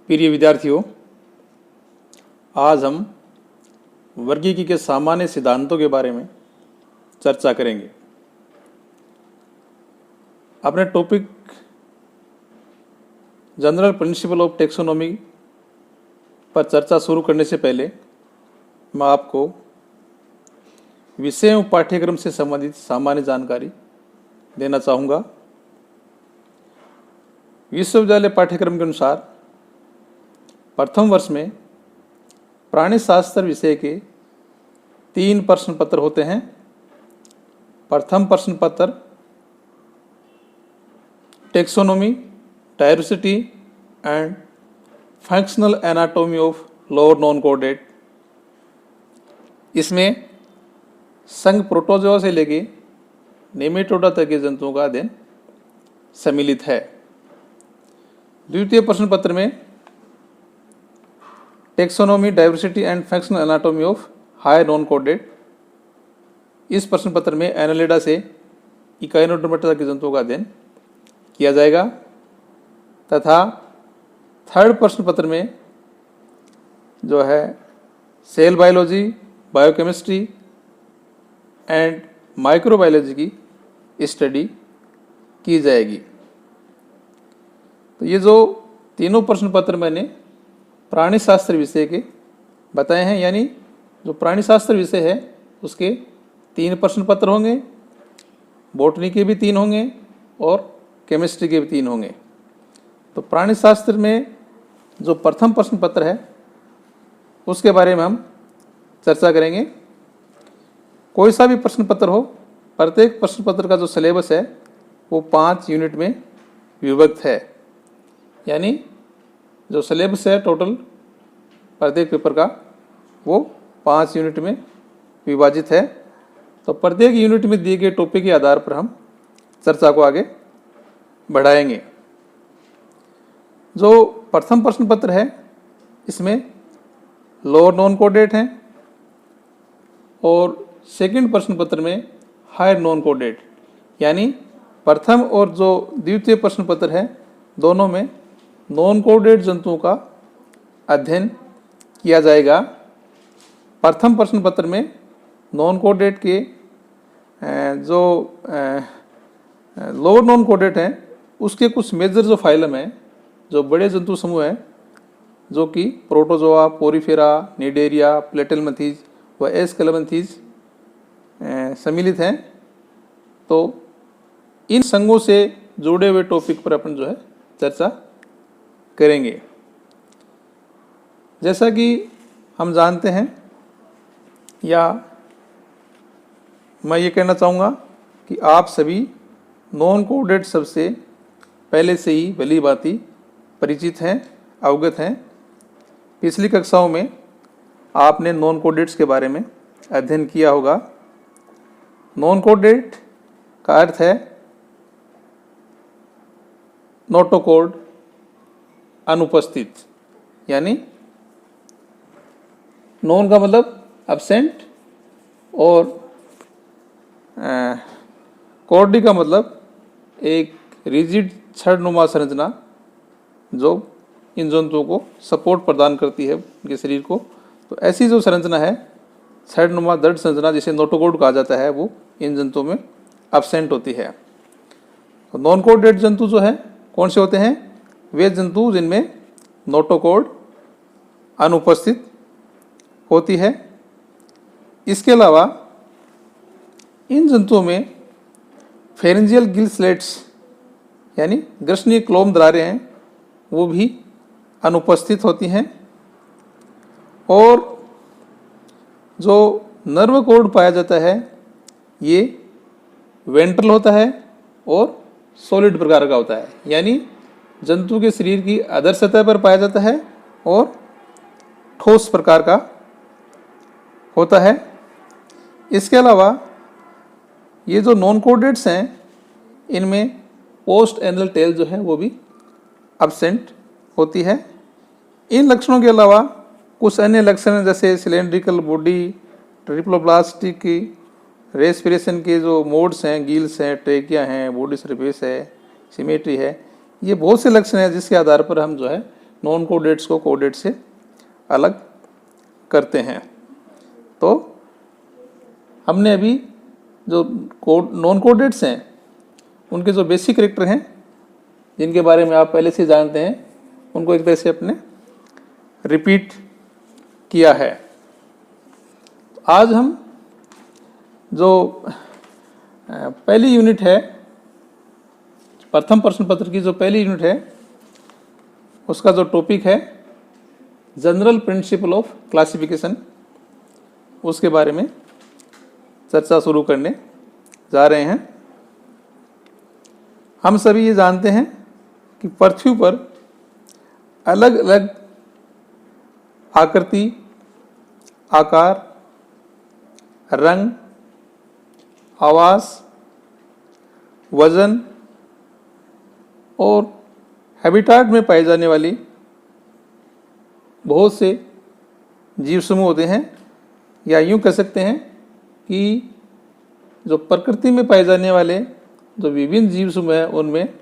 प्रिय विद्यार्थियों, आज हम वर्गीकी के सामान्य सिद्धांतों के बारे में चर्चा करेंगे। अपने topic general principle of taxonomy पर चर्चा शुरू करने से पहले मैं आपको विषय एवं पाठ्यक्रम से संबंधित सामान्य जानकारी देना चाहूँगा। विश्वविद्यालय पाठ्यक्रम के अनुसार प्रथम वर्ष में प्राणी शास्त्र विषय के 3 प्रश्न पत्र होते हैं। प्रथम प्रश्न पत्र taxonomy, diversity and functional anatomy of lower non coded. इसमें संघ प्रोटोजोआ से लेके नेमेटोडा तक के जंतुओं का अध्ययन सम्मिलित है। द्वितीय प्रश्न पत्र में taxonomy, diversity and functional anatomy of higher non कोडेड। इस प्रश्न पत्र में एनालिडा से इकाइनोडर्मेटा के जंतुओं का अध्ययन किया जाएगा तथा थर्ड प्रश्न पत्र में जो है cell biology, biochemistry and microbiology की स्टडी की जाएगी। तो ये जो तीनों प्रश्न पत्र मैंने प्राणी शास्त्र विषय के बताए हैं, यानी जो प्राणी शास्त्र विषय है उसके 3 प्रश्न पत्र होंगे, बॉटनी के भी 3 होंगे और केमिस्ट्री के भी 3 होंगे। तो प्राणी शास्त्र में जो प्रथम प्रश्न पत्र है उसके बारे में हम चर्चा करेंगे। कोई सा भी प्रश्न पत्र हो, प्रत्येक प्रश्न पत्र का जो सिलेबस है वो 5 यूनिट में विभक्त है, यानी जो सिलेबस है टोटल प्रत्येक पेपर का वो 5 यूनिट में विभाजित है। तो प्रत्येक यूनिट में दिए गए टॉपिक के आधार पर हम चर्चा को आगे बढ़ाएंगे। जो प्रथम प्रश्न पत्र है इसमें लोअर नॉन कोडेड हैं और सेकंड प्रश्न पत्र में हायर नॉन कोडेड, यानी प्रथम और जो द्वितीय प्रश्न पत्र है दोनों में नॉन कोडेड जंतुओं का अध्ययन किया जाएगा। प्रथम प्रश्न पत्र में नॉन कोडेड के जो लोअर नॉन कोडेड हैं उसके कुछ मेजर जो फाइलम हैं, जो बड़े जंतु समूह हैं जो कि प्रोटोजोआ, पोरीफेरा, निडेरिया, प्लेटेलमथीज व एस्केलेमंथीज सम्मिलित हैं। तो इन संघों से जुड़े हुए टॉपिक पर अपन जो है चर्चा करेंगे। जैसा कि हम जानते हैं, या मैं ये कहना चाहूँगा कि आप सभी नॉन कोडेड शब्द से पहले से ही भली भांति परिचित हैं, अवगत हैं। पिछली कक्षाओं में आपने नॉन कोडेड्स के बारे में अध्ययन किया होगा। नॉन कोडेड का अर्थ है नोटोकोड, अनुपस्थित, यानी नॉन का मतलब एब्सेंट और कोडी का मतलब एक रिजिड छड़नुमा संरचना जो इन जंतुओं को सपोर्ट प्रदान करती है उनके शरीर को। तो ऐसी जो संरचना है छड़नुमा दृढ़ संरचना जिसे नोटोकोड कहा जाता है वो इन जंतुओं में एब्सेंट होती है। तो नॉन कोडेड जंतु जो है कौन से होते हैं? वे जंतु जिनमें नोटोकोड अनुपस्थित होती है। इसके अलावा इन जंतुओं में फेरेंजियल गिल स्लेट्स यानी ग्रसनीय क्लोम दरारें हैं वो भी अनुपस्थित होती हैं। और जो नर्व कोड पाया जाता है ये वेंट्रल होता है और सॉलिड प्रकार का होता है, यानी जंतु के शरीर की अधर सतह पर पाया जाता है और ठोस प्रकार का होता है। इसके अलावा ये जो नॉन कोडेड्स हैं इनमें पोस्ट एनल टेल जो है वो भी एब्सेंट होती है। इन लक्षणों के अलावा कुछ अन्य लक्षण जैसे सिलेंड्रिकल बॉडी, ट्रिप्लोब्लास्टिक की रेस्पिरेशन के जो मोड्स हैं, गील्स हैं, ट्रेकिया हैं, बॉडी सरफेस है, सिमेट्री है, ये बहुत से लक्षण हैं जिसके आधार पर हम जो है नॉन कोडेट्स को कोडेट से अलग करते हैं। तो हमने अभी जो नॉन कोडेट्स हैं उनके जो बेसिक कैरेक्टर हैं जिनके बारे में आप पहले से जानते हैं उनको एक तरह से अपने रिपीट किया है। आज हम जो पहली यूनिट है, प्रथम प्रश्न पत्र की जो पहली यूनिट है, उसका जो टॉपिक है जनरल प्रिंसिपल ऑफ क्लासिफिकेशन, उसके बारे में चर्चा शुरू करने जा रहे हैं। हम सभी ये जानते हैं कि पृथ्वी पर अलग अलग आकृति, आकार, रंग, आवाज, वजन और हैबिटाट में पाए जाने वाली बहुत से जीव समूह होते हैं, या यूँ कह सकते हैं कि जो प्रकृति में पाए जाने वाले जो विभिन्न जीव समूह हैं उनमें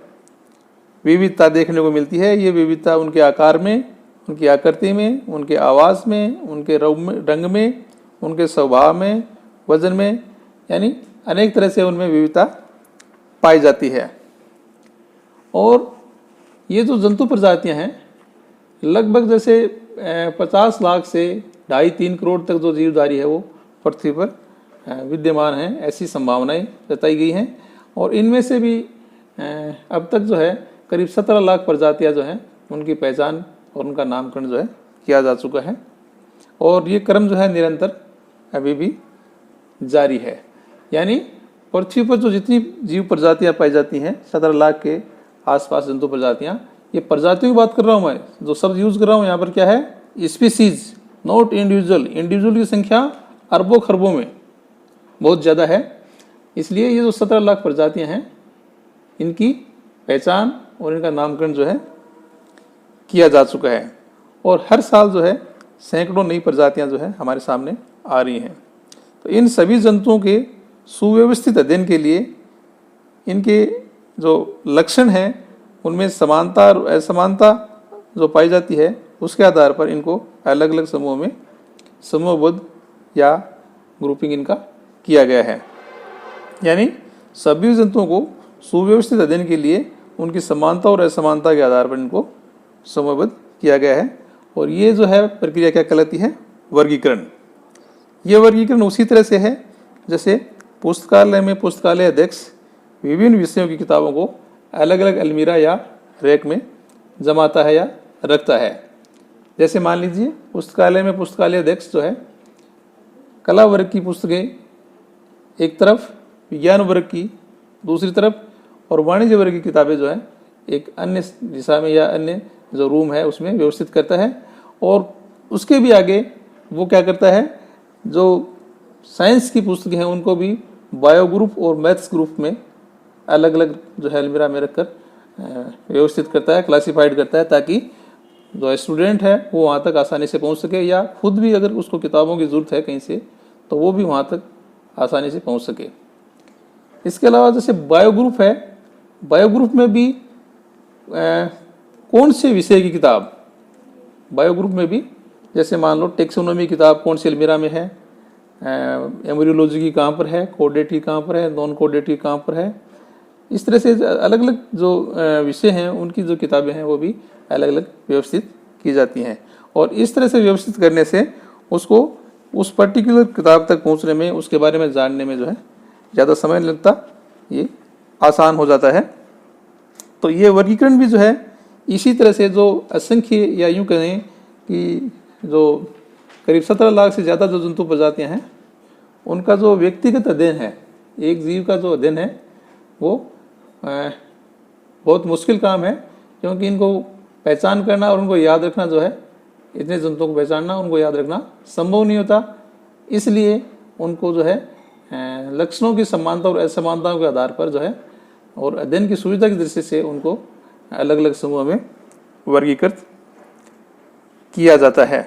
विविधता देखने को मिलती है। ये विविधता उनके आकार में, उनकी आकृति में, उनके आवाज़ में, उनके रंग में, उनके स्वभाव में, वजन में, यानी अनेक तरह से उनमें विविधता पाई जाती है। और ये जो जंतु प्रजातियां हैं लगभग जैसे 50 लाख से 2.5-3 करोड़ तक जो जीवधारी है वो पृथ्वी पर विद्यमान हैं, ऐसी संभावनाएं जताई गई हैं। और इनमें से भी अब तक जो है करीब 17 लाख प्रजातियां जो हैं उनकी पहचान और उनका नामकरण जो है किया जा चुका है। और ये क्रम जो है निरंतर अभी भी जारी है। यानी पृथ्वी पर जो जितनी जीव प्रजातियां पाई जाती हैं 17 लाख के आसपास जंतु प्रजातियां, ये प्रजातियों की बात कर रहा हूँ मैं, जो शब्द यूज कर रहा हूँ यहाँ पर क्या है, स्पीसीज, नॉट इंडिविजुअल। इंडिविजुअल की संख्या अरबों खरबों में बहुत ज़्यादा है। इसलिए ये जो 17 लाख प्रजातियां हैं इनकी पहचान और इनका नामकरण जो है किया जा चुका है। और हर साल जो है सैकड़ों नई प्रजातियां जो है हमारे सामने आ रही हैं। तो इन सभी जंतुओं के सुव्यवस्थित अध्ययन के लिए इनके जो लक्षण हैं उनमें समानता और असमानता जो पाई जाती है उसके आधार पर इनको अलग अलग समूहों में समूहबद्ध या ग्रुपिंग इनका किया गया है। यानी सभी जंतुओं को सुव्यवस्थित अध्ययन के लिए उनकी समानता और असमानता के आधार पर इनको समूहबद्ध किया गया है। और ये जो है प्रक्रिया क्या कहलाती है, वर्गीकरण। ये वर्गीकरण उसी तरह से है जैसे पुस्तकालय में पुस्तकालय अध्यक्ष विभिन्न विषयों की किताबों को अलग अलग अलमीरा या रैक में जमाता है या रखता है। जैसे मान लीजिए पुस्तकालय में पुस्तकालय अध्यक्ष जो है कला वर्ग की पुस्तकें एक तरफ, विज्ञान वर्ग की दूसरी तरफ और वाणिज्य वर्ग की किताबें जो है एक अन्य दिशा में या अन्य जो रूम है उसमें व्यवस्थित करता है। और उसके भी आगे वो क्या करता है, जो साइंस की पुस्तकें हैं उनको भी बायो ग्रुप और मैथ्स ग्रुप में अलग अलग जो है अलमीरा में रखकर व्यवस्थित करता है, क्लासिफाइड करता है, ताकि जो स्टूडेंट है वो वहाँ तक आसानी से पहुँच सके, या खुद भी अगर उसको किताबों की ज़रूरत है कहीं से तो वो भी वहाँ तक आसानी से पहुँच सके। इसके अलावा जैसे बायो ग्रुप है, बायो ग्रुप में भी कौन से विषय की किताब, बायो ग्रुप में भी जैसे मान लो टेक्सोनोमी किताब कौन सी अलमीरा में है, एम्ब्रियोलॉजी की कहाँ पर है, कोडेट की कहाँ पर है, नॉन कोडेट की कहाँ पर है। इस तरह से अलग अलग जो विषय हैं उनकी जो किताबें हैं वो भी अलग अलग व्यवस्थित की जाती हैं। और इस तरह से व्यवस्थित करने से उसको उस पर्टिकुलर किताब तक पहुंचने में, उसके बारे में जानने में जो है ज़्यादा समय नहीं लगता, ये आसान हो जाता है। तो ये वर्गीकरण भी जो है इसी तरह से जो असंख्य या यूँ कहें कि जो करीब 17 लाख से ज़्यादा जो जंतु प्रजातियाँ हैं उनका जो व्यक्तिगत अध्ययन है, एक जीव का जो अध्ययन है वो बहुत मुश्किल काम है, क्योंकि इनको पहचान करना और उनको याद रखना जो है, इतने जंतुओं को पहचानना, उनको याद रखना संभव नहीं होता। इसलिए उनको जो है लक्षणों की समानता और असमानताओं के आधार पर जो है और अध्ययन की सुविधा की दृष्टि से उनको अलग अलग समूहों में वर्गीकृत किया जाता है।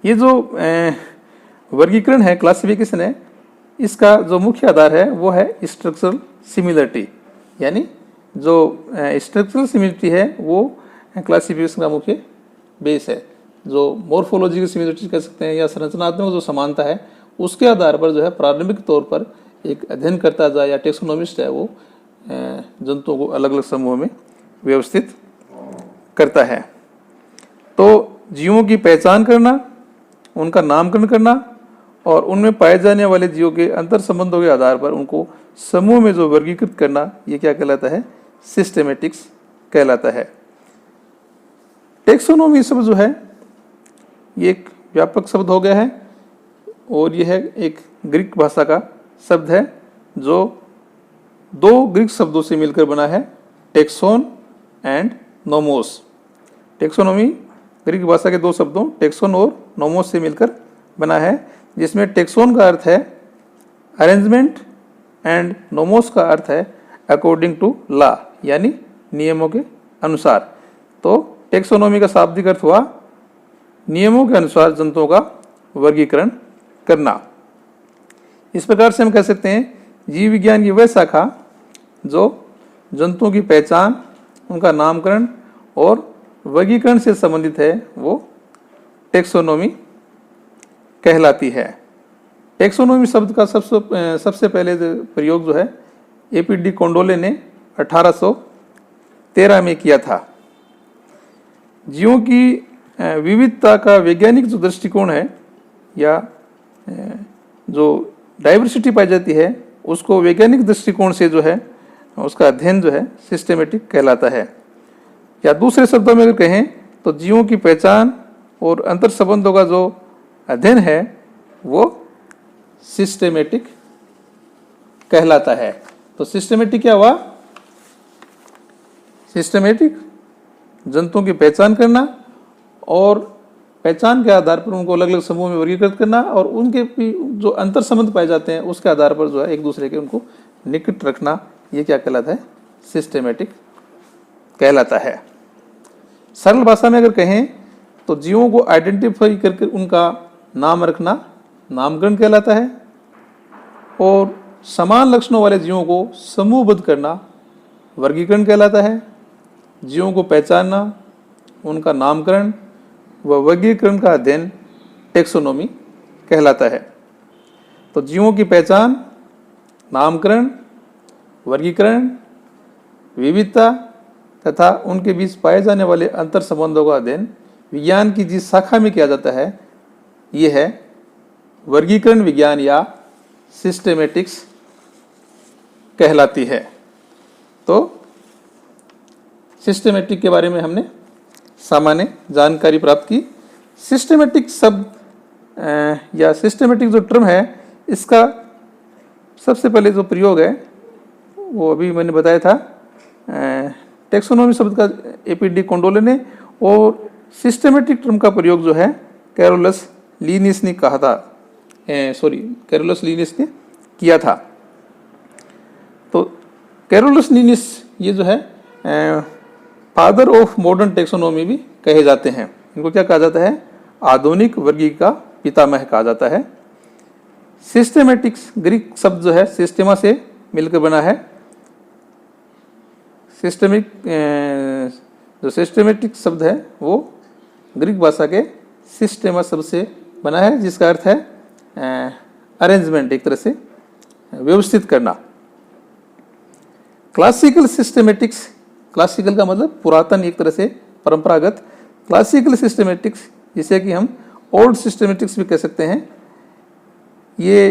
ये जो वर्गीकरण है, क्लासिफिकेशन है, इसका जो मुख्य आधार है वो है स्ट्रक्चरल सिमिलरिटी। यानी जो स्ट्रक्चरल सिमिलरिटी है वो क्लासिफिकेशन का मुख्य बेस है। जो मॉर्फोलॉजिकल सिमिलरिटी कह सकते हैं या संरचनात्मक जो समानता है, उसके आधार पर जो है प्रारंभिक तौर पर एक अध्ययन करता जाए या टेक्सोनोमिस्ट है वो जंतुओं को अलग अलग समूहों में व्यवस्थित करता है। तो जीवों की पहचान करना, उनका नामकरण करना और उनमें पाए जाने वाले जीवों के अंतर संबंधों के आधार पर उनको समूह में जो वर्गीकृत करना, ये क्या कहलाता है? सिस्टेमेटिक्स कहलाता है। टेक्सोनोमी शब्द जो है ये एक व्यापक शब्द हो गया है और यह है एक ग्रीक भाषा का शब्द है जो दो ग्रीक शब्दों से मिलकर बना है, taxon and nomos. Taxonomy Greek भाषा के दो शब्दों टेक्सोन और नोमोस से मिलकर बना है, जिसमें टेक्सोन का अर्थ है अरेंजमेंट एंड नोमोस का अर्थ है अकॉर्डिंग टू लॉ, यानी नियमों के अनुसार। तो टेक्सोनोमी का शाब्दिक अर्थ हुआ नियमों के अनुसार जंतुओं का वर्गीकरण करना। इस प्रकार से हम कह सकते हैं जीव विज्ञान की वह शाखा जो जंतुओं की पहचान, उनका नामकरण और वर्गीकरण से संबंधित है, वो टेक्सोनोमी कहलाती है। टेक्सोनोमी शब्द का सबसे पहले प्रयोग जो है एपीडी कोंडोले ने 1813 में किया था। जीवों की विविधता का वैज्ञानिक जो दृष्टिकोण है या जो डाइवर्सिटी पाई जाती है, उसको वैज्ञानिक दृष्टिकोण से जो है उसका अध्ययन जो है सिस्टेमेटिक कहलाता है। या दूसरे शब्दों में अगर कहें तो जीवों की पहचान और अंतर संबंधों का जो अध्ययन है वो सिस्टेमेटिक कहलाता है। तो सिस्टेमेटिक क्या हुआ? सिस्टेमेटिक जंतुओं की पहचान करना और पहचान के आधार पर उनको अलग अलग समूह में वर्गीकृत करना और उनके जो अंतर संबंध पाए जाते हैं उसके आधार पर जो है एक दूसरे के उनको निकट रखना, ये क्या कहलाता है? सिस्टेमेटिक कहलाता है। सरल भाषा में अगर कहें तो जीवों को आइडेंटिफाई करके उनका नाम रखना नामकरण कहलाता है और समान लक्षणों वाले जीवों को समूहबद्ध करना वर्गीकरण कहलाता है। जीवों को पहचानना, उनका नामकरण व वर्गीकरण का अध्ययन टेक्सोनोमी कहलाता है। तो जीवों की पहचान, नामकरण, वर्गीकरण, विविधता तथा उनके बीच पाए जाने वाले अंतर संबंधों का अध्ययन विज्ञान की जिस शाखा में किया जाता है, ये है वर्गीकरण विज्ञान या सिस्टेमेटिक्स कहलाती है। तो सिस्टेमेटिक के बारे में हमने सामान्य जानकारी प्राप्त की। सिस्टेमेटिक शब्द या सिस्टेमेटिक जो टर्म है, इसका सबसे पहले जो प्रयोग है वो अभी मैंने बताया था टेक्सोनोमी शब्द का एपीडी कोंडोले ने, और सिस्टेमेटिक टर्म का प्रयोग जो है कैरोलस लीनियस ने कहा था, कैरोलस लीनियस ने किया था। तो कैरोलस लीनियस ये जो है फादर ऑफ मॉडर्न टेक्सोनोमी भी कहे जाते हैं। इनको क्या कहा जाता है? आधुनिक वर्गीकरण का पितामह कहा जाता है। सिस्टेमेटिक्स ग्रीक शब्द जो है सिस्टेमा से मिलकर बना है। जो सिस्टेमेटिक शब्द है वो ग्रीक भाषा के सिस्टेमा शब्द से बना है, जिसका अर्थ है अरेंजमेंट, एक तरह से व्यवस्थित करना। क्लासिकल सिस्टेमेटिक्स, क्लासिकल का मतलब पुरातन, एक तरह से परंपरागत। क्लासिकल सिस्टेमेटिक्स जिसे कि हम ओल्ड सिस्टेमेटिक्स भी कह सकते हैं, ये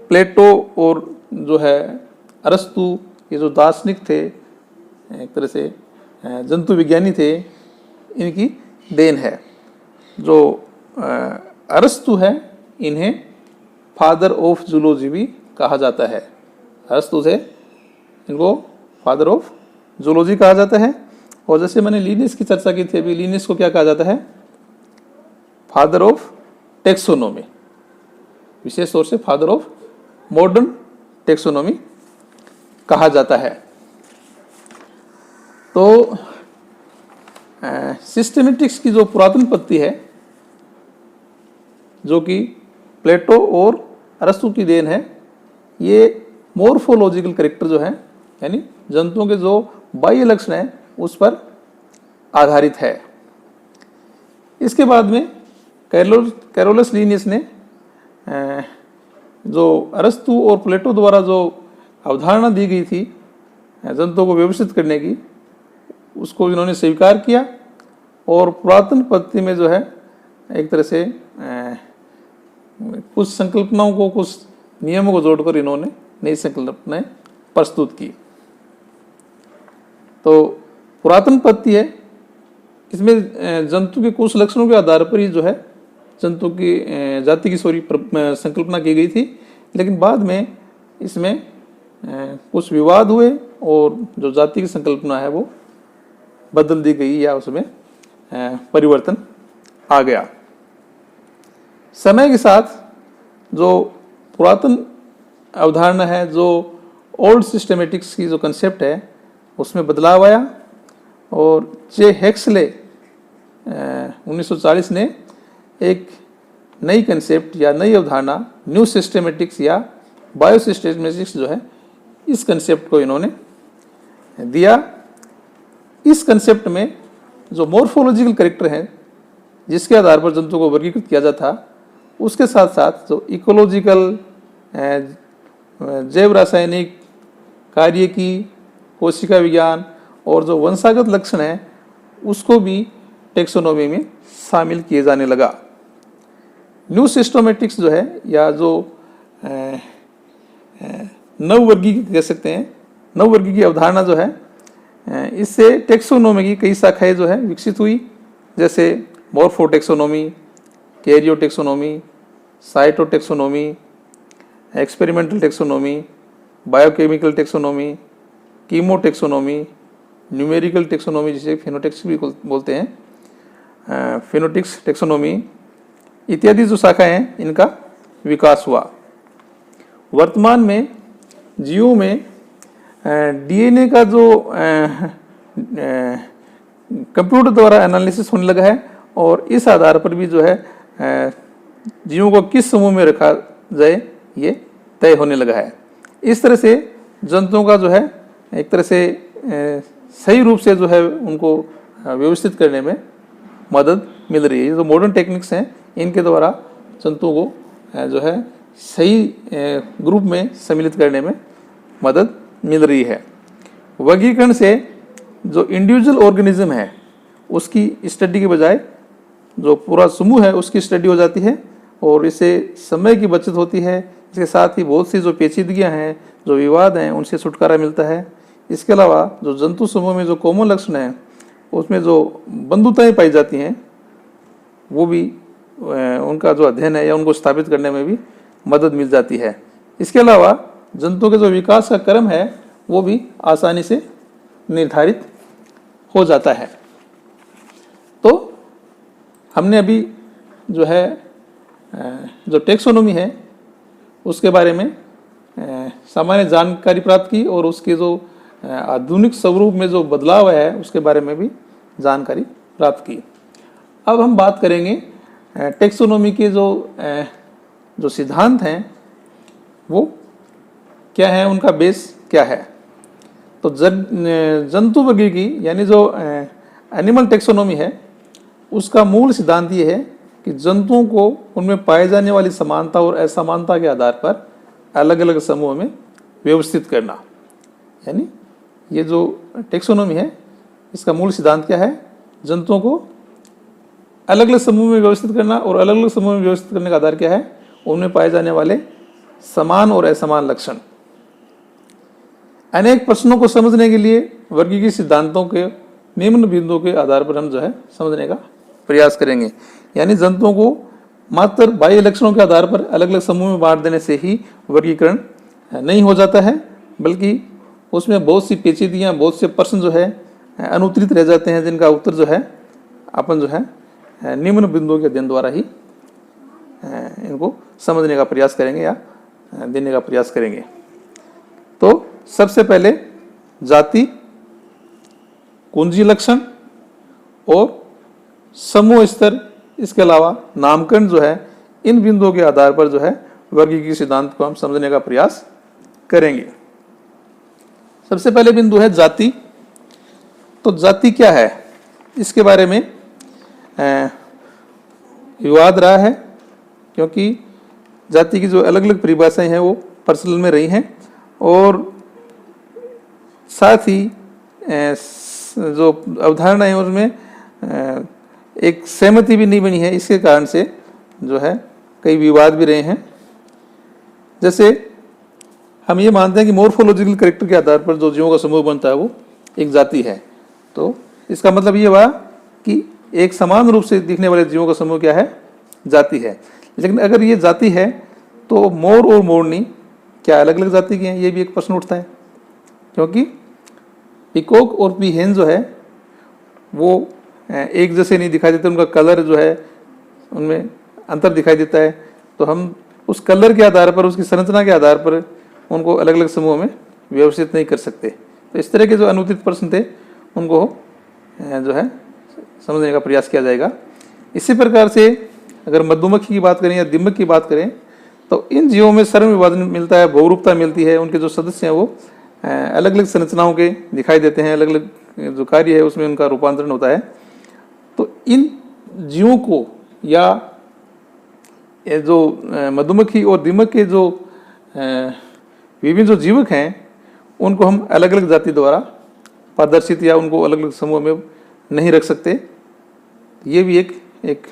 प्लेटो और जो है अरस्तु, ये जो दार्शनिक थे, एक तरह से जंतु विज्ञानी थे, इनकी देन है। जो अरस्तु है, इन्हें फादर ऑफ जूलॉजी भी कहा जाता है। अरस्तु से इनको फादर ऑफ जूलॉजी कहा जाता है। और जैसे मैंने लीनियस की चर्चा की थी अभी, लीनियस को क्या कहा जाता है? फादर ऑफ टेक्सोनोमी, विशेष तौर से फादर ऑफ मॉडर्न टेक्सोनोमी कहा जाता है। तो सिस्टेमेटिक्स की जो पुरातन पत्ती है, जो कि प्लेटो और अरस्तु की देन है, ये मॉर्फोलॉजिकल कैरेक्टर जो है, यानी जंतुओं के जो बाह्य लक्षण हैं उस पर आधारित है। इसके बाद में कैरोलस लीनियस ने जो अरस्तु और प्लेटो द्वारा जो अवधारणा दी गई थी जंतुओं को व्यवस्थित करने की, उसको इन्होंने स्वीकार किया और पुरातन पद्धति में जो है एक तरह से कुछ संकल्पनाओं को, कुछ नियमों को जोड़कर इन्होंने नई संकल्पनाएं प्रस्तुत की। तो पुरातन पद्धति है, इसमें जंतु के कुछ लक्षणों के आधार पर ही जो है जंतु की जाति की संकल्पना की गई थी, लेकिन बाद में इसमें कुछ विवाद हुए और जो जाति की संकल्पना है वो बदल दी गई या उसमें परिवर्तन आ गया। समय के साथ जो पुरातन अवधारणा है, जो ओल्ड सिस्टमेटिक्स की जो कंसेप्ट है, उसमें बदलाव आया और जे हेक्सले 1940 ने एक नई कंसेप्ट या नई अवधारणा न्यू सिस्टमेटिक्स या बायोसिस्टेमेटिक्स जो है, इस कंसेप्ट को इन्होंने दिया। इस कंसेप्ट में जो मॉर्फोलॉजिकल कैरेक्टर हैं जिसके आधार पर जंतु को वर्गीकृत किया जाता था, उसके साथ साथ जो इकोलॉजिकल, जैव रासायनिक, कार्य की, कोशिका विज्ञान और जो वंशागत लक्षण है उसको भी टेक्सोनोमी में शामिल किए जाने लगा। न्यू सिस्टमेटिक्स जो है या जो नववर्गीय कह सकते हैं, नववर्गीय की अवधारणा जो है, इससे टेक्सोनोमी की कई शाखाएं जो है विकसित हुई, जैसे morphotaxonomy, karyotaxonomy, cytotaxonomy, experimental taxonomy, biochemical taxonomy, chemotaxonomy, numerical taxonomy जिसे फिनोटेक्स भी बोलते हैं, फिनोटिक्स टेक्सोनोमी इत्यादि जो शाखाएं हैं इनका विकास हुआ। वर्तमान में जीवों में डीएनए का जो कंप्यूटर द्वारा एनालिसिस होने लगा है और इस आधार पर भी जो है जीवों को किस समूह में रखा जाए ये तय होने लगा है। इस तरह से जंतुओं का जो है एक तरह से सही रूप से जो है उनको व्यवस्थित करने में मदद मिल रही है। ये जो मॉडर्न टेक्निक्स हैं इनके द्वारा जंतुओं को जो है सही ग्रुप में सम्मिलित करने में मदद मिल रही है। वर्गीकरण से जो इंडिविजुअल ऑर्गेनिज्म है उसकी स्टडी के बजाय जो पूरा समूह है उसकी स्टडी हो जाती है और इससे समय की बचत होती है। इसके साथ ही बहुत सी जो पेचीदगियां हैं, जो विवाद हैं, उनसे छुटकारा मिलता है। इसके अलावा जो जंतु समूह में जो कॉमन लक्षण है उसमें जो बंधुताएं पाई जाती हैं वो भी उनका जो अध्ययन है या उनको स्थापित करने में भी मदद मिल जाती है। इसके अलावा जंतुओं के जो विकास का क्रम है वो भी आसानी से निर्धारित हो जाता है। तो हमने अभी जो है जो टेक्सोनोमी है उसके बारे में सामान्य जानकारी प्राप्त की और उसके जो आधुनिक स्वरूप में जो बदलाव है उसके बारे में भी जानकारी प्राप्त की। अब हम बात करेंगे टेक्सोनोमी के जो सिद्धांत हैं वो क्या है, उनका बेस क्या है। तो जंतु वर्गीकरण यानी जो एनिमल टेक्सोनोमी है उसका मूल सिद्धांत ये है कि जंतुओं को उनमें पाए जाने वाली समानता और असमानता के आधार पर अलग अलग समूहों में व्यवस्थित करना। यानी ये जो टेक्सोनोमी है इसका मूल सिद्धांत क्या है, जंतुओं को अलग अलग समूह में व्यवस्थित करना और अलग अलग समूह में व्यवस्थित करने का आधार क्या है, उनमें पाए जाने वाले समान और असमान लक्षण। अनेक प्रश्नों को समझने के लिए वर्गीकृत सिद्धांतों के निम्न बिंदुओं के आधार पर हम जो है समझने का प्रयास करेंगे। यानी जंतुओं को मात्र बाह्य लक्षणों के आधार पर अलग अलग समूह में बांट देने से ही वर्गीकरण नहीं हो जाता है, बल्कि उसमें बहुत सी पेचीदगियां, बहुत से प्रश्न जो है अनुत्तरित रह जाते हैं, जिनका उत्तर जो है अपन जो है निम्न बिंदुओं के अध्ययन द्वारा ही इनको समझने का प्रयास करेंगे या देने का प्रयास करेंगे। तो सबसे पहले जाति, कुंजी लक्षण और समूह स्तर, इसके अलावा नामकरण जो है, इन बिंदुओं के आधार पर जो है वर्गीकृत सिद्धांत को हम समझने का प्रयास करेंगे। सबसे पहले बिंदु है जाति। तो जाति क्या है? इसके बारे में विवाद रहा है, क्योंकि जाति की जो अलग अलग परिभाषाएं हैं वो प्रचलन में रही हैं, और साथ ही जो अवधारणा है उसमें एक सहमति भी नहीं बनी है। इसके कारण से जो है कई विवाद भी रहे हैं। जैसे हम ये मानते हैं कि मॉर्फोलॉजिकल कैरेक्टर के आधार पर जो जीवों का समूह बनता है वो एक जाति है, तो इसका मतलब ये हुआ कि एक समान रूप से दिखने वाले जीवों का समूह क्या है, जाति है। लेकिन अगर ये जाति है तो मोर और मोरनी क्या अलग अलग जाति के हैं, ये भी एक प्रश्न उठता है, क्योंकि पीकॉक और पीहेन जो है वो एक जैसे नहीं दिखाई देते, उनका कलर जो है उनमें अंतर दिखाई देता है। तो हम उस कलर के आधार पर, उसकी संरचना के आधार पर उनको अलग अलग समूहों में व्यवस्थित नहीं कर सकते। तो इस तरह के जो अनुचित प्रश्न थे उनको जो है समझने का प्रयास किया जाएगा। इसी प्रकार से अगर मधुमक्खी की बात करें या दीमक की बात करें तो इन जीवों में श्रम विभाजन मिलता है, बहुरूपता मिलती है, उनके जो सदस्य हैं वो अलग अलग संरचनाओं के दिखाई देते हैं, अलग अलग जो कार्य है उसमें उनका रूपांतरण होता है। तो इन जीवों को या जो मधुमक्खी और दीमक के जो विभिन्न जो जीवक हैं उनको हम अलग अलग जाति द्वारा प्रदर्शित या उनको अलग अलग समूह में नहीं रख सकते। ये भी एक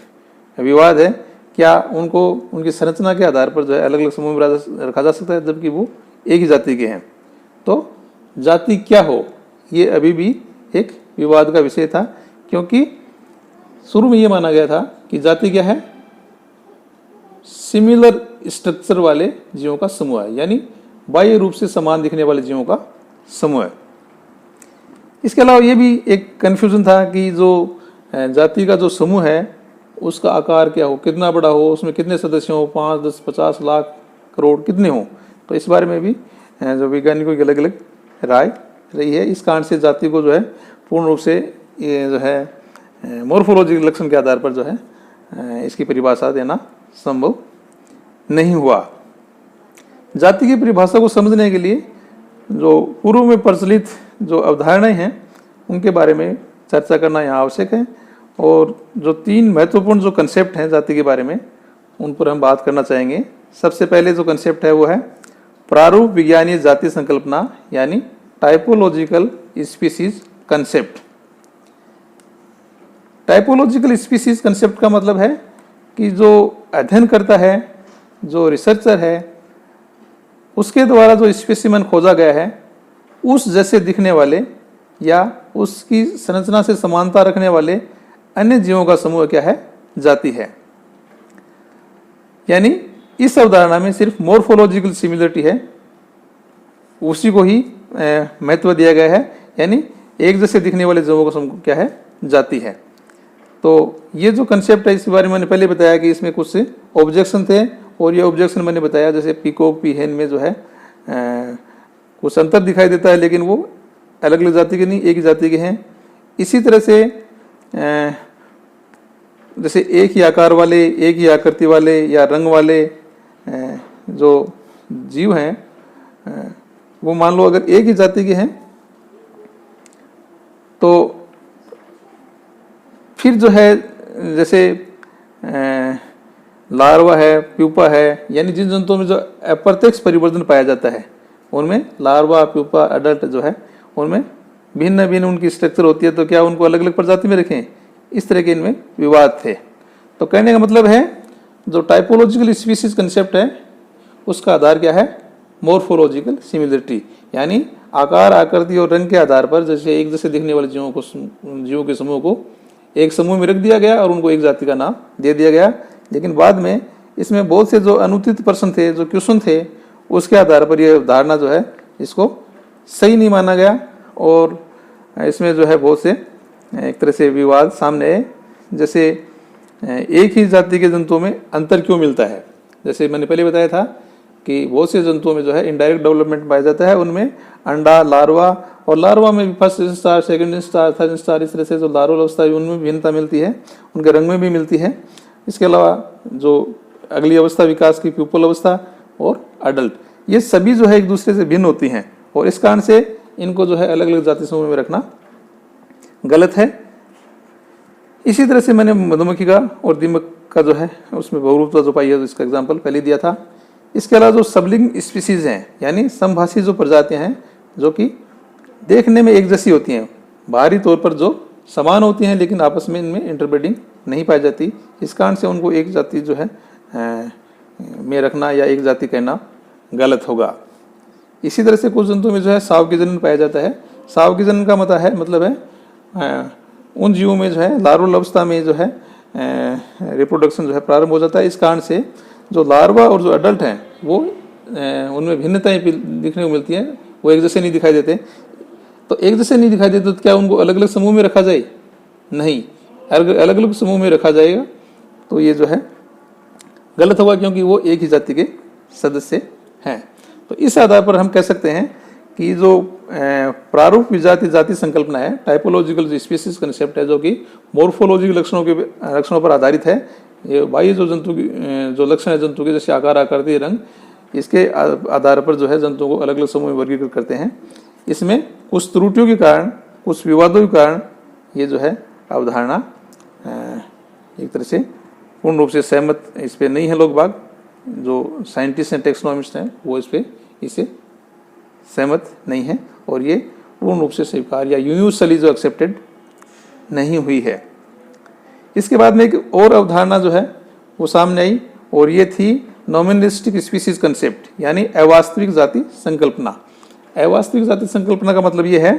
विवाद है, क्या उनको उनकी संरचना के आधार पर जो है अलग अलग समूह में रखा जा सकता है जबकि वो एक ही जाति के हैं। तो जाति क्या हो, ये अभी भी एक विवाद का विषय था, क्योंकि शुरू में ये माना गया था कि जाति क्या है, सिमिलर स्ट्रक्चर वाले जीवों का समूह है, यानी बाह्य रूप से समान दिखने वाले जीवों का समूह है। इसके अलावा ये भी एक कन्फ्यूजन था कि जो जाति का जो समूह है उसका आकार क्या हो, कितना बड़ा हो, उसमें कितने सदस्य हो, 5, 10, 50 लाख, करोड़ कितने हो। तो इस बारे में भी जो वैज्ञानिकों की अलग अलग राय रही है। इस कारण से जाति को जो है पूर्ण रूप से ये जो है मॉर्फोलॉजिकल लक्षण के आधार पर जो है इसकी परिभाषा देना संभव नहीं हुआ। जाति की परिभाषा को समझने के लिए जो पूर्व में प्रचलित जो अवधारणाएं हैं उनके बारे में चर्चा करना यहाँ आवश्यक है, और जो 3 महत्वपूर्ण जो कंसेप्ट हैं जाति के बारे में उन पर हम बात करना चाहेंगे। सबसे पहले जो कंसेप्ट है वो है प्रारूप विज्ञानीय जाति संकल्पना, यानी typological species concept. Typological species concept का मतलब है कि जो अध्ययन करता है, जो रिसर्चर है, उसके द्वारा जो स्पेसिमेन खोजा गया है उस जैसे दिखने वाले या उसकी संरचना से समानता रखने वाले अन्य जीवों का समूह क्या है, जाति है। यानी इस अवधारणा में सिर्फ मॉर्फोलॉजिकल सिमिलरिटी है, उसी को ही महत्व दिया गया है, यानी एक जैसे दिखने वाले जीवों का समूह क्या है, जाति है। तो ये जो कंसेप्ट है इसके बारे में मैंने पहले बताया कि इसमें कुछ ऑब्जेक्शन थे, और ये ऑब्जेक्शन मैंने बताया जैसे पीकॉक पीहेन में जो है कुछ अंतर दिखाई देता है, लेकिन वो अलग अलग जाति के नहीं, एक ही जाति के हैं। इसी तरह से जैसे एक ही आकार वाले, एक ही आकृति वाले या रंग वाले जो जीव हैं वो मान लो अगर एक ही जाति के हैं तो फिर जो है जैसे लार्वा है, प्यूपा है, यानी जिन जंतुओं में जो अप्रत्यक्ष परिवर्तन पाया जाता है उनमें लार्वा, प्यूपा, अडल्ट जो है उनमें भिन्न भिन्न उनकी स्ट्रक्चर होती है, तो क्या उनको अलग अलग प्रजाति में रखें, इस तरह के इनमें विवाद थे। तो कहने का मतलब है जो टाइपोलॉजिकल स्पीसीज कंसेप्ट है उसका आधार क्या है, मॉर्फोलॉजिकल सिमिलरिटी, यानी आकार, आकृति और रंग के आधार पर जैसे एक जैसे दिखने वाले जीवों के समूह को एक समूह में रख दिया गया और उनको एक जाति का नाम दे दिया गया। लेकिन बाद में इसमें बहुत से जो अनुचित प्रश्न थे, जो क्वेश्चन थे, उसके आधार पर यह धारणा जो है इसको सही नहीं माना गया, और इसमें जो है बहुत से एक तरह से विवाद सामने आए। जैसे एक ही जाति के जंतुओं में अंतर क्यों मिलता है, जैसे मैंने पहले बताया था कि बहुत से जंतुओं में जो है इनडायरेक्ट डेवलपमेंट पाया जाता है, उनमें अंडा, लार्वा, और लार्वा में भी first star, second star, third star, इस तरह से जो लार्वल अवस्था है उनमें भिन्नता मिलती है, उनके रंग में भी मिलती है। इसके अलावा जो अगली अवस्था विकास की प्यूपल अवस्था और अडल्ट, ये सभी जो है एक दूसरे से भिन्न होती हैं, और इस कारण से इनको जो है अलग अलग जाति समूह में रखना गलत है। इसी तरह से मैंने मधुमक्खी का और दीमक का जो है उसमें बहुरूपता जो पाई है, तो इसका एग्जाम्पल पहले दिया था। इसके अलावा जो सबलिंग स्पीसीज हैं, यानी समभाषी जो प्रजातियां हैं जो कि देखने में एक जैसी होती हैं, बाहरी तौर पर जो समान होती हैं, लेकिन आपस में इनमें इंटरब्रीडिंग नहीं पाई जाती, इस कारण से उनको एक जाति जो है में रखना या एक जाति कहना गलत होगा। इसी तरह से कुछ जंतुओं में जो है सावकी जनन पाया जाता है। सावकी जनन का मतलब है उन जीवों में जो है लार्वल अवस्था में जो है रिप्रोडक्शन जो है प्रारंभ हो जाता है। इस कारण से जो लार्वा और जो अडल्ट हैं वो उनमें भिन्नताएं दिखने को मिलती हैं, वो एक जैसे नहीं दिखाई देते। तो एक जैसे नहीं दिखाई देते तो क्या उनको अलग अलग समूह में रखा जाए? नहीं, अलग अलग समूह में रखा जाएगा तो ये जो है गलत होगा, क्योंकि वो एक ही जाति के सदस्य हैं। तो इस आधार पर हम कह सकते हैं कि जो प्रारूप विजाति जाति संकल्पना है, टाइपोलॉजिकल जो स्पीसीज कंसेप्ट है, जो कि मॉर्फोलॉजिकल लक्षणों पर आधारित है। ये बाह्य जो जंतु की जो लक्षण है जंतु के, जैसे आकार, आकृति, रंग, इसके आधार पर जो है जंतुओं को अलग अलग समूह में वर्गीकृत करते हैं। इसमें कुछ त्रुटियों के कारण, कुछ विवादों के कारण ये जो है अवधारणा एक तरह से पूर्ण रूप से सहमत इस पर नहीं है। लोग बाग जो साइंटिस्ट हैं, टेक्सोनॉमिस्ट हैं, वो इसे सहमत नहीं है और ये पूर्ण रूप से स्वीकार या यूनिवर्सली जो एक्सेप्टेड नहीं हुई है। इसके बाद में एक और अवधारणा जो है वो सामने आई और ये थी नॉमिनलिस्टिक स्पीसीज कंसेप्ट, यानी अवास्तविक जाति संकल्पना। अवास्तविक जाति संकल्पना का मतलब ये है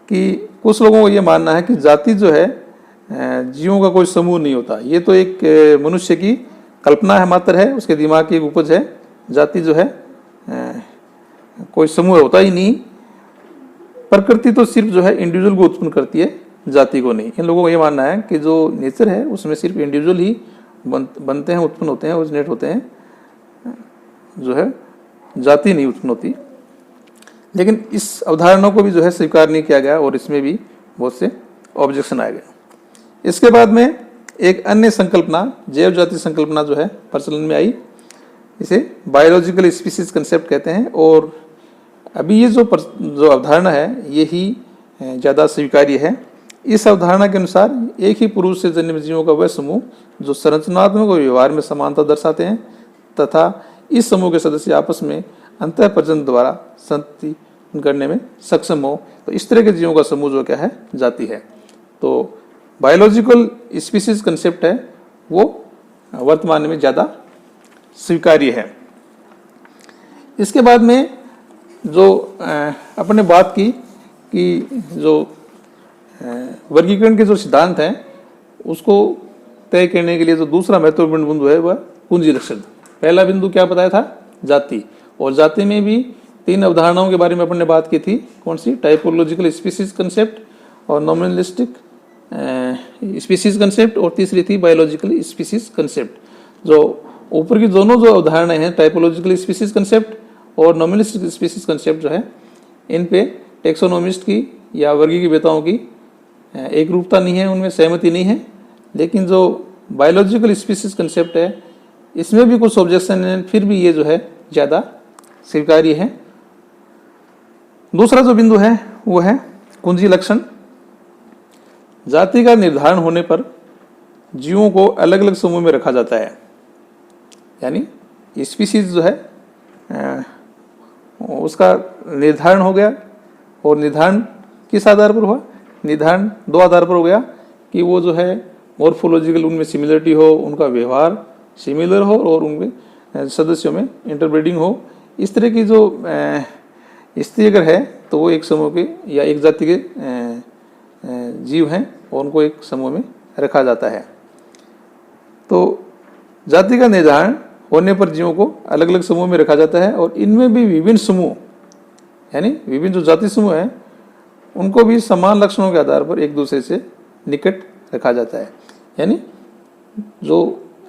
कि कुछ लोगों को ये मानना है कि जाति जो है जीवों का कोई समूह नहीं होता, ये तो एक मनुष्य की कल्पना है मात्र है, उसके दिमाग की एक उपज है। जाति जो है कोई समूह होता ही नहीं, प्रकृति तो सिर्फ जो है इंडिविजुअल को उत्पन्न करती है, जाति को नहीं। इन लोगों को ये मानना है कि जो नेचर है उसमें सिर्फ इंडिविजुअल ही बनते हैं, उत्पन्न होते हैं, ओरिजिनेट होते हैं, जो है जाति नहीं उत्पन्न होती। लेकिन इस अवधारणा को भी जो है स्वीकार नहीं किया गया और इसमें भी बहुत से ऑब्जेक्शन आए गए। इसके बाद में एक अन्य संकल्पना, जैव जाति संकल्पना जो है प्रचलन में आई, इसे बायोलॉजिकल स्पीसीज कंसेप्ट कहते हैं। और अभी ये जो अवधारणा है यही ज़्यादा स्वीकार्य है। इस अवधारणा के अनुसार एक ही पुरुष से जन्म जीवों का वह समूह जो संरचनात्मक और व्यवहार में समानता दर्शाते हैं तथा इस समूह के सदस्य आपस में अंतः प्रजनन द्वारा संतति करने में सक्षम हो, तो इस तरह के जीवों का समूह जो क्या है, जाति है। तो बायोलॉजिकल स्पीसीज कंसेप्ट है वो वर्तमान में ज़्यादा स्वीकार्य है। इसके बाद में जो अपने बात की कि जो वर्गीकरण के जो सिद्धांत हैं उसको तय करने के लिए जो दूसरा महत्वपूर्ण बिंदु है वह कुंजी लक्षण। पहला बिंदु क्या बताया था? जाति। और जाति में भी तीन अवधारणाओं के बारे में अपन ने बात की थी। कौन सी? टाइपोलॉजिकल स्पीसीज कंसेप्ट और नॉमिनलिस्टिक स्पीसीज कंसेप्ट, और तीसरी थी बायोलॉजिकल स्पीसीज कंसेप्ट। जो ऊपर की दोनों जो अवधारणाएं हैं, टाइपोलॉजिकल स्पीसीज कंसेप्ट और नॉमिनलिस्टिक स्पीसीज कंसेप्ट जो है, इन पे टेक्सोनोमिस्ट की या वर्गीकर्ताओं की एक रूपता नहीं है, उनमें सहमति नहीं है। लेकिन जो बायोलॉजिकल स्पीसीज कंसेप्ट है इसमें भी कुछ ऑब्जेक्शन है, फिर भी ये जो है ज़्यादा स्वीकार्य है। दूसरा जो बिंदु है वो है कुंजी लक्षण। जाति का निर्धारण होने पर जीवों को अलग अलग समूह में रखा जाता है, यानी स्पीसीज जो है उसका निर्धारण हो गया। और निर्धारण किस आधार पर हुआ? निर्धारण दो आधार पर हो गया कि वो जो है मॉर्फोलॉजिकल उनमें सिमिलरिटी हो, उनका व्यवहार सिमिलर हो और उनमें सदस्यों में इंटरब्रीडिंग हो। इस तरह की जो स्थिति अगर है तो वो एक समूह के या एक जाति के जीव हैं और उनको एक समूह में रखा जाता है। तो जाति का निर्धारण होने पर जीवों को अलग अलग समूह में रखा जाता है और इनमें भी विभिन्न समूह, यानी विभिन्न जो जाति समूह हैं उनको भी समान लक्षणों के आधार पर एक दूसरे से निकट रखा जाता है। यानी जो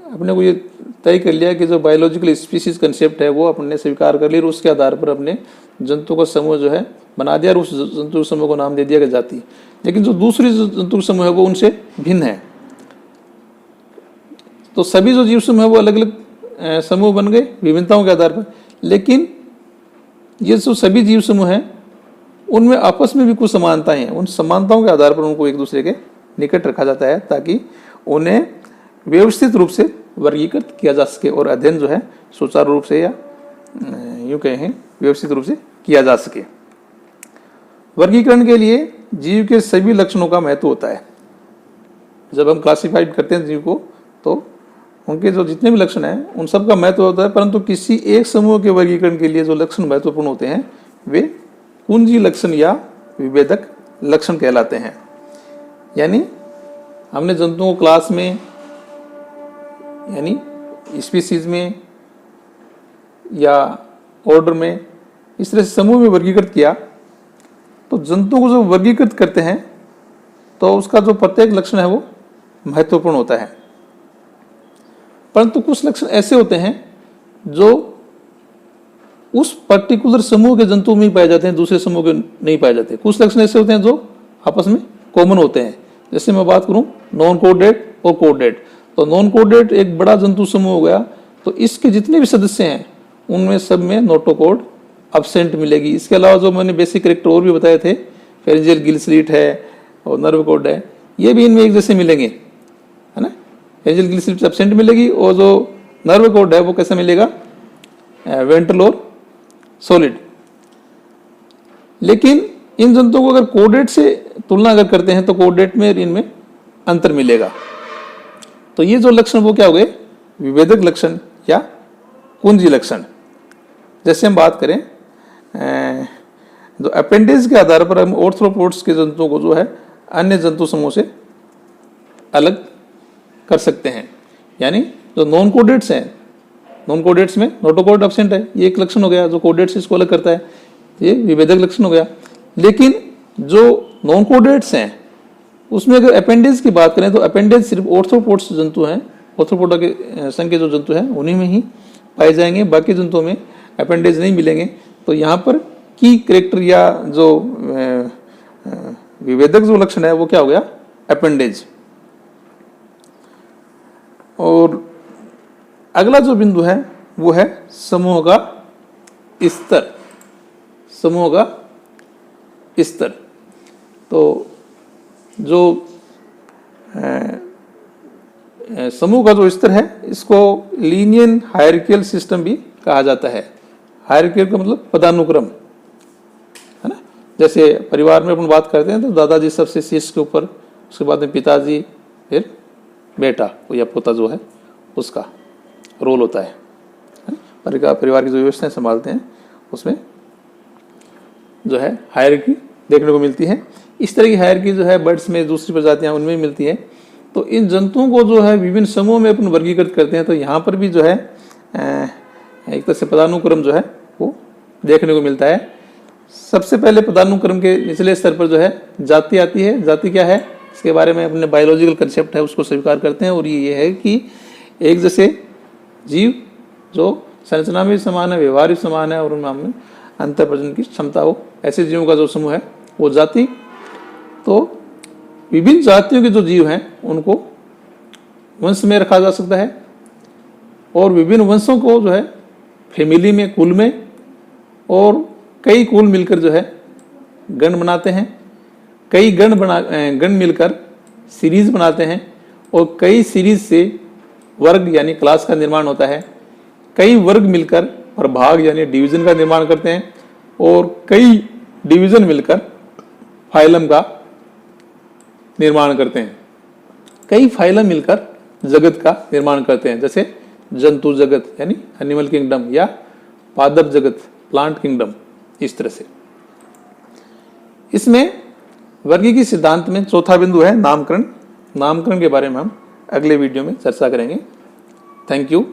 अपने को ये तय कर लिया कि जो बायोलॉजिकल स्पीसीज कंसेप्ट है वो अपने स्वीकार कर लिया और उसके आधार पर अपने जंतु का समूह जो है बना दिया और उस जंतु समूह को नाम दे दिया कि जाति। लेकिन जो दूसरी जंतु समूह है वो उनसे भिन्न है। तो सभी जो जीव समूह है वो अलग अलग समूह बन गए विभिन्नताओं के आधार पर। लेकिन ये जो सभी जीव समूह हैं उनमें आपस में भी कुछ समानताएं हैं, उन समानताओं के आधार पर उनको एक दूसरे के निकट रखा जाता है ताकि उन्हें व्यवस्थित रूप से वर्गीकृत किया जा सके और अध्ययन जो है सुचारू रूप से या यूं कहें व्यवस्थित रूप से किया जा सके। वर्गीकरण के लिए जीव के सभी लक्षणों का महत्व होता है। जब हम क्लासिफाइड करते हैं जीव को तो उनके जो जितने भी लक्षण हैं उन सब का महत्व होता है, परंतु किसी एक समूह के वर्गीकरण के लिए जो लक्षण महत्वपूर्ण होते हैं वे कुंजी लक्षण या विभेदक लक्षण कहलाते हैं। यानी हमने जंतुओं को क्लास में यानी स्पीसीज में या ऑर्डर में इस तरह से समूह में वर्गीकृत किया, तो जंतुओं को जो वर्गीकृत करते हैं तो उसका जो प्रत्येक लक्षण है वो महत्वपूर्ण होता है। परंतु कुछ लक्षण ऐसे होते हैं जो उस पर्टिकुलर समूह के जंतुओं में ही पाए जाते हैं, दूसरे समूह के नहीं पाए जाते। कुछ लक्षण ऐसे होते हैं जो आपस में कॉमन होते हैं। जैसे मैं बात करूं नॉन कोडेड और कोडेड, तो नॉन कोडेड एक बड़ा जंतु समूह हो गया, तो इसके जितने भी सदस्य हैं उनमें सब में नोटोकोड एब्सेंट मिलेगी। इसके अलावा जो मैंने बेसिक कैरेक्टर और भी बताए थे, फेरेंजियल गिल स्लिट है और नर्व कोड है, ये भी इनमें एक जैसे मिलेंगे, है ना। फेरेंजियल गिल स्लिट एब्सेंट मिलेगी और जो नर्व कोड है वो कैसा मिलेगा, वेंट्रल और सॉलिड। लेकिन इन जंतुओं को अगर कोडेड से तुलना अगर करते हैं तो कोडेड में इनमें अंतर मिलेगा। तो ये जो लक्षण वो क्या हो गए, विभेदक लक्षण या कुंजी लक्षण। जैसे हम बात करें जो अपेंडेज के आधार पर हम ऑर्थ्रोपोड्स के जंतुओं को जो है अन्य जंतु समूह से अलग कर सकते हैं। यानी जो नॉन कोडेड्स हैं, नॉन कोडेड्स में नोटोकोड एब्सेंट है, ये एक लक्षण हो गया जो कोडेड्स इसको अलग करता है, ये विभेदक लक्षण हो गया। लेकिन जो नॉन कोडेड्स हैं उसमें अगर अपेंडेज की बात करें तो अपेंडेज सिर्फ ऑर्थ्रोपोड्स जंतु हैं, ऑर्थ्रोपोडा के संघ के जो जंतु हैं उन्हीं में ही पाए जाएंगे, बाकी जंतुओं में अपेंडेज नहीं मिलेंगे। तो यहाँ पर की कैरेक्टर या जो विभेदक जो लक्षण है वो क्या हो गया, अपेंडेज। और अगला जो बिंदु है वो है समूह का स्तर। समूह का स्तर, तो जो समूह का जो स्तर है इसको लीनियर हायरार्किकल सिस्टम भी कहा जाता है। हायरार्की का मतलब पदानुक्रम, है ना। जैसे परिवार में अपन बात करते हैं तो दादाजी सबसे शीर्ष के ऊपर, उसके बाद में पिताजी, फिर बेटा या पोता जो है उसका रोल होता है। परिवार की जो व्यवस्थाएं संभालते हैं उसमें जो है हायरार्की देखने को मिलती है। इस तरह की हायरार्की जो है बर्ड्स में, दूसरी प्रजातियां उनमें मिलती है। तो इन जंतुओं को जो है विभिन्न समूहों में अपन वर्गीकृत करते हैं, तो यहाँ पर भी जो है एक तरह से पदानुक्रम जो है वो देखने को मिलता है। सबसे पहले पदानुक्रम के निचले स्तर पर जो है जाति आती है। जाति क्या है, इसके बारे में अपने बायोलॉजिकल कंसेप्ट है उसको स्वीकार करते हैं, और ये है कि एक जैसे जीव जो संरचना में समान है, व्यवहार भी समान है और उनमें अंतर प्रजनन की क्षमता हो, ऐसे जीवों का जो समूह है वो जाति। तो विभिन्न जातियों के जो जीव हैं उनको वंश में रखा जा सकता है, और विभिन्न वंशों को जो है फैमिली में, कुल में, और कई कुल मिलकर जो है गण बनाते हैं। कई गण मिलकर सीरीज बनाते हैं, और कई सीरीज से वर्ग यानी क्लास का निर्माण होता है। कई वर्ग मिलकर प्रभाग यानी डिवीजन का निर्माण करते हैं, और कई डिवीजन मिलकर फाइलम का निर्माण करते हैं। कई फाइलम मिलकर जगत का निर्माण करते हैं, जैसे जंतु जगत यानी एनिमल किंगडम, या पादप जगत प्लांट किंगडम। इस तरह से इसमें वर्गीकृत सिद्धांत में चौथा बिंदु है नामकरण। नामकरण के बारे में हम अगले वीडियो में चर्चा करेंगे। Thank you.